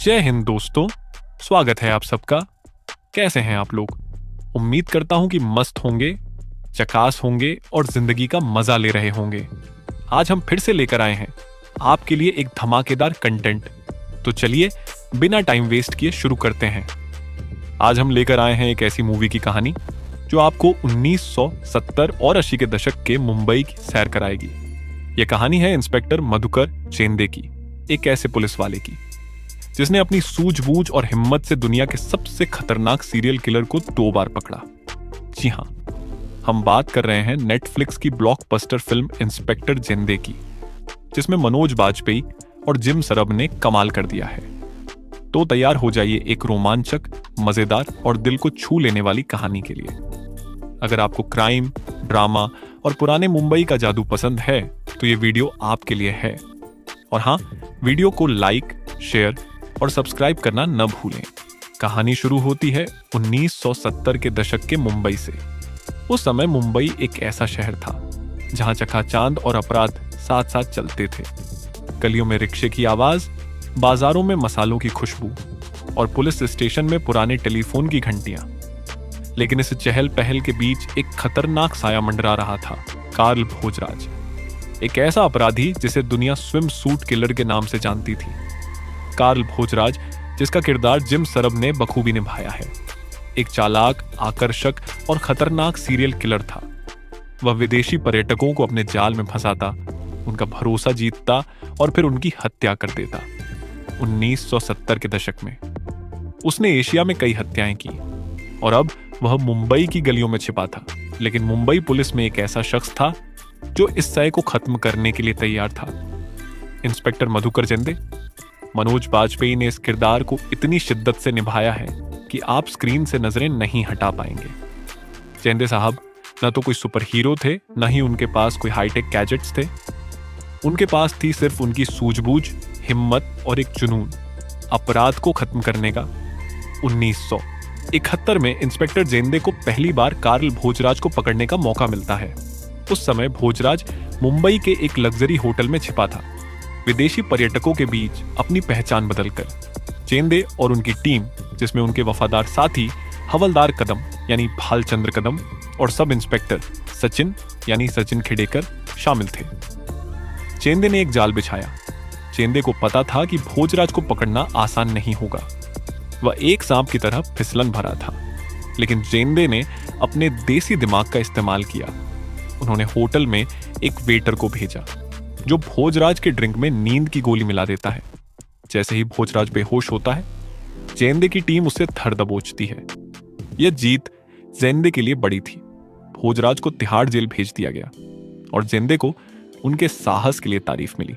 जय हिंद दोस्तों, स्वागत है आप सबका। कैसे हैं आप लोग? उम्मीद करता हूं कि मस्त होंगे, चकास होंगे और जिंदगी का मजा ले रहे होंगे। आज हम फिर से लेकर आए हैं आपके लिए एक धमाकेदार कंटेंट। तो चलिए बिना टाइम वेस्ट किए शुरू करते हैं। आज हम लेकर आए हैं एक ऐसी मूवी की कहानी जो आपको 1970 और 80 के दशक के मुंबई की सैर कराएगी। यह कहानी है इंस्पेक्टर मधुकर चेंदे की, एक ऐसे पुलिस वाले की जिसने अपनी सूझबूझ और हिम्मत से दुनिया के सबसे खतरनाक सीरियल किलर को 2 बार पकड़ा। जी हां, हम बात कर रहे हैं नेटफ्लिक्स की ब्लॉकबस्टर फिल्म इंस्पेक्टर चेंदे की, जिसमें मनोज बाजपेयी और जिम सरब ने कमाल कर दिया है। तो तैयार हो जाइए एक रोमांचक, मजेदार और दिल को छू लेने वाली कहानी के लिए। अगर आपको क्राइम, ड्रामा और पुराने मुंबई का जादू पसंद है तो ये वीडियो आपके लिए है। और हाँ, वीडियो को लाइक, शेयर और सब्सक्राइब करना न भूलें। कहानी शुरू होती है 1970 के दशक के मुंबई से। उस समय मुंबई एक ऐसा शहर था जहां चकाचांद और अपराध साथ साथ चलते थे। गलियों में रिक्शे की आवाज, बाजारों में मसालों की खुशबू और पुलिस स्टेशन में पुराने टेलीफोन की घंटियां। लेकिन इस चहल पहल के बीच एक खतरनाक साया मंडरा रहा था, कार्ल भोजराज। एक ऐसा अपराधी जिसे दुनिया स्विम सूट किलर के नाम से जानती थी। कार्ल भोजराज, जिसका किरदार जिम सरब ने बखूबी निभाया है, एक चालाक, आकर्षक और खतरनाक सीरियल किलर था। वह विदेशी पर्यटकों को अपने जाल में फंसाता, उनका भरोसा जीतता और फिर उनकी हत्या कर देता। 1970 के दशक में उसने एशिया में कई हत्याएं की और अब वह मुंबई की गलियों में छिपा था। लेकिन मुंबई पुलिस में एक ऐसा शख्स था जो इस सय को खत्म करने के लिए तैयार था। इंस्पेक्टर मधुकर चेंदे। मनोज बाजपेयी ने इस किरदार को इतनी शिद्दत से निभाया है कि आप स्क्रीन से नजरें नहीं हटा पाएंगे। चेंदे साहब न तो कोई सुपर हीरो थे, न ही उनके पास कोई हाईटेक गैजेट्स थे। उनके पास थी सिर्फ उनकी सूझबूझ, हिम्मत और एक जुनून, अपराध को खत्म करने का। 1971 में इंस्पेक्टर चेंदे को पहली बार कार्ल भोजराज को पकड़ने का मौका मिलता है। उस समय भोजराज मुंबई के एक लग्जरी होटल में छिपा था, विदेशी पर्यटकों के बीच अपनी पहचान बदलकर। चेंदे और उनकी टीम, जिसमें उनके वफादार साथी हवलदार कदम यानी भालचंद्र कदम और सब इंस्पेक्टर सचिन यानी सचिन खेडेकर शामिल थे। चेंदे ने एक जाल बिछाया। चेंदे को पता था कि भोजराज को पकड़ना आसान नहीं होगा। वह एक सांप की तरह फिसलन भरा था। लेकिन चेंदे ने अपने देसी दिमाग का इस्तेमाल किया। उन्होंने होटल में एक वेटर को भेजा जो भोजराज के ड्रिंक में नींद की गोली मिला देता है। जैसे ही भोजराज बेहोश होता है, चेंदे की टीम उसे धर दबोचती है। यह जीत चेंदे के लिए बड़ी थी। भोजराज को तिहाड़ जेल भेज दिया गया और चेंदे को उनके साहस के लिए तारीफ मिली।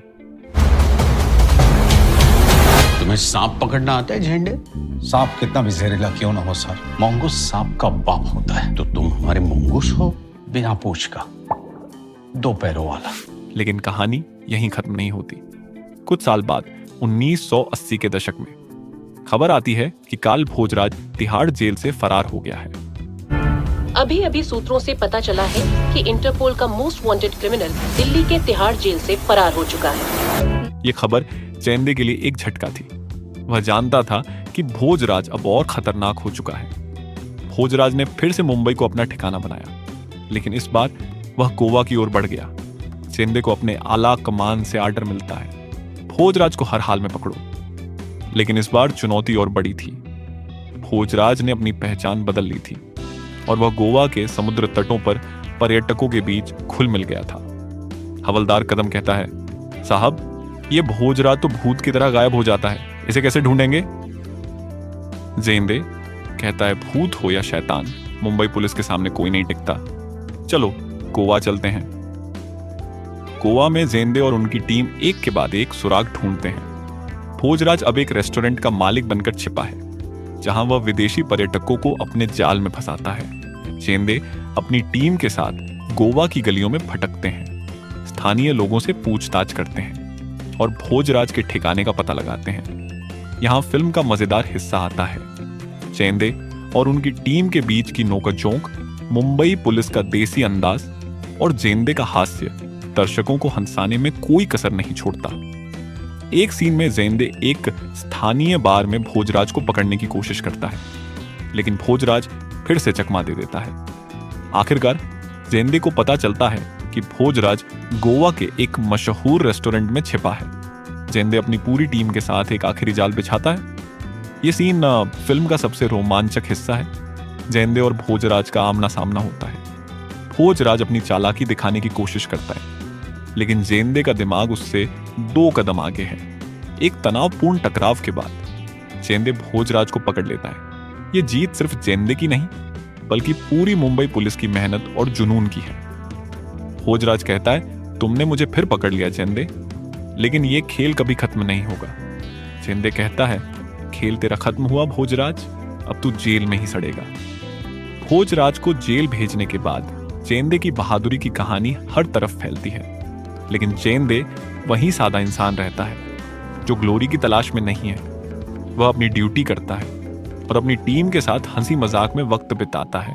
तुम्हें सांप पकड़ना आता है झेंडे? सांप कितना भी जहरीला क्यों ना हो सर, मंगूस सांप का बाप होता है। तो तुम हमारे मंगूस हो, बिना पूंछ का, 2 पैरों वाला। लेकिन कहानी यहीं खत्म नहीं होती। कुछ साल बाद 1980 के दशक में खबर आती है कि कार्ल भोजराज तिहाड़ जेल से फरार हो गया है। अभी अभी सूत्रों से पता चला है कि इंटरपोल का मोस्ट वांटेड क्रिमिनल दिल्ली के तिहाड़ जेल से फरार हो चुका है। ये खबर चेंदे के लिए एक झटका थी। वह जानता था कि भोजराज अब और खतरनाक हो चुका है। भोजराज ने फिर से मुंबई को अपना ठिकाना बनाया, लेकिन इस बार वह गोवा की ओर बढ़ गया। चेंदे को अपने आला कमान से आर्डर मिलता है, भोजराज को हर हाल में पकड़ो। लेकिन इस बार चुनौती और बड़ी थी। भोजराज ने अपनी पहचान बदल ली थी और वह गोवा के समुद्र तटों पर पर्यटकों के बीच घुल मिल गया था। हवलदार कदम कहता है, साहब ये भोजराज तो भूत की तरह गायब हो जाता है, इसे कैसे ढूंढेंगे? चेंदे कहता है, भूत हो या शैतान, मुंबई पुलिस के सामने कोई नहीं टिकता। चलो गोवा चलते हैं। गोवा में चेंदे और उनकी टीम एक के बाद एक सुराग ढूंढते हैं। भोजराज अब एक रेस्टोरेंट का मालिक बनकर छिपा है, जहां वह विदेशी पर्यटकों को अपने जाल में फंसाता है। चेंदे अपनी टीम के साथ गोवा की गलियों में भटकते हैं, स्थानीय लोगों से पूछताछ करते हैं और भोजराज के ठिकाने का पता लगाते हैं। यहां फिल्म का मजेदार हिस्सा आता है। चेंदे और उनकी टीम के बीच की नोकझोंक, मुंबई पुलिस का देसी अंदाज और चेंदे का हास्य दर्शकों को हंसाने में कोई कसर नहीं छोड़ता। एक सीन में जेंदे एक स्थानीय बार में भोजराज को पकड़ने की कोशिश करता है, लेकिन भोजराज फिर से चकमा दे देता है। आखिरकार जेंदे को पता चलता है कि भोजराज गोवा के एक मशहूर रेस्टोरेंट में छिपा है। जेंदे अपनी पूरी टीम के साथ एक आखिरी जाल बिछाता है। यह सीन फिल्म का सबसे रोमांचक हिस्सा है। जेंदे और भोजराज का आमना सामना होता है। भोजराज अपनी चालाकी दिखाने की कोशिश करता है, लेकिन जेंदे का दिमाग उससे 2 कदम आगे है। एक तनावपूर्ण टकराव के बाद जेंदे भोजराज को पकड़ लेता है। यह जीत सिर्फ जेंदे की नहीं, बल्कि पूरी मुंबई पुलिस की मेहनत और जुनून की है। भोजराज कहता है, तुमने मुझे फिर पकड़ लिया जेंदे, लेकिन यह खेल कभी खत्म नहीं होगा। जेंदे कहता है, खेल तेरा खत्म हुआ भोजराज, अब तू जेल में ही सड़ेगा। भोजराज को जेल भेजने के बाद जेंदे की बहादुरी की कहानी हर तरफ फैलती है, लेकिन जेंदे वही सादा इंसान रहता है जो ग्लोरी की तलाश में नहीं है। वह अपनी ड्यूटी करता है और अपनी टीम के साथ हंसी मजाक में वक्त बिताता है।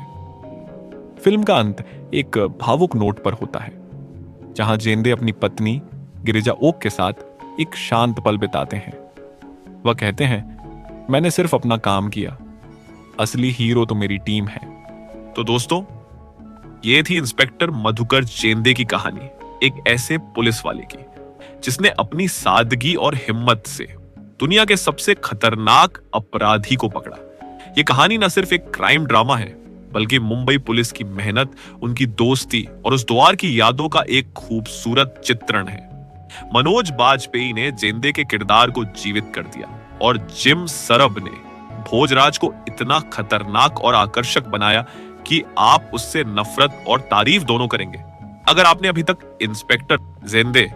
फिल्म का अंत एक भावुक नोट पर होता है, जहां जेंदे अपनी पत्नी गिरिजा ओक के साथ एक शांत पल बिताते हैं। वह कहते हैं, मैंने सिर्फ अपना काम किया, असली हीरो तो मेरी टीम है। तो दोस्तों, ये थी इंस्पेक्टर मधुकर जेंदे की कहानी, एक ऐसे पुलिस वाले की जिसने अपनी सादगी और हिम्मत से दुनिया के सबसे खतरनाक अपराधी को पकड़ा। ये कहानी न सिर्फ एक क्राइम ड्रामा है, बल्कि मुंबई पुलिस की मेहनत, उनकी दोस्ती और उस द्वार की यादों का एक खूबसूरत चित्रण है। मनोज बाजपेयी ने जेंदे के किरदार को जीवित कर दिया और जिम सरब ने भोजराज को इतना खतरनाक और आकर्षक बनाया कि आप उससे नफरत और तारीफ दोनों करेंगे। अगर आपने अभी तक इंस्पेक्टर जेंदे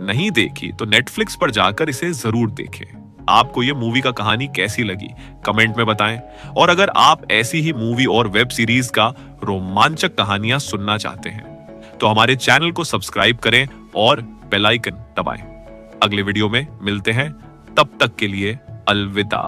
नहीं देखी तो नेटफ्लिक्स पर जाकर इसे जरूर देखें। आपको ये मूवी का कहानी कैसी लगी कमेंट में बताएं, और अगर आप ऐसी ही मूवी और वेब सीरीज का रोमांचक कहानियां सुनना चाहते हैं तो हमारे चैनल को सब्सक्राइब करें और बेल आइकन दबाएं। अगले वीडियो में मिलते हैं, तब तक के लिए अलविदा।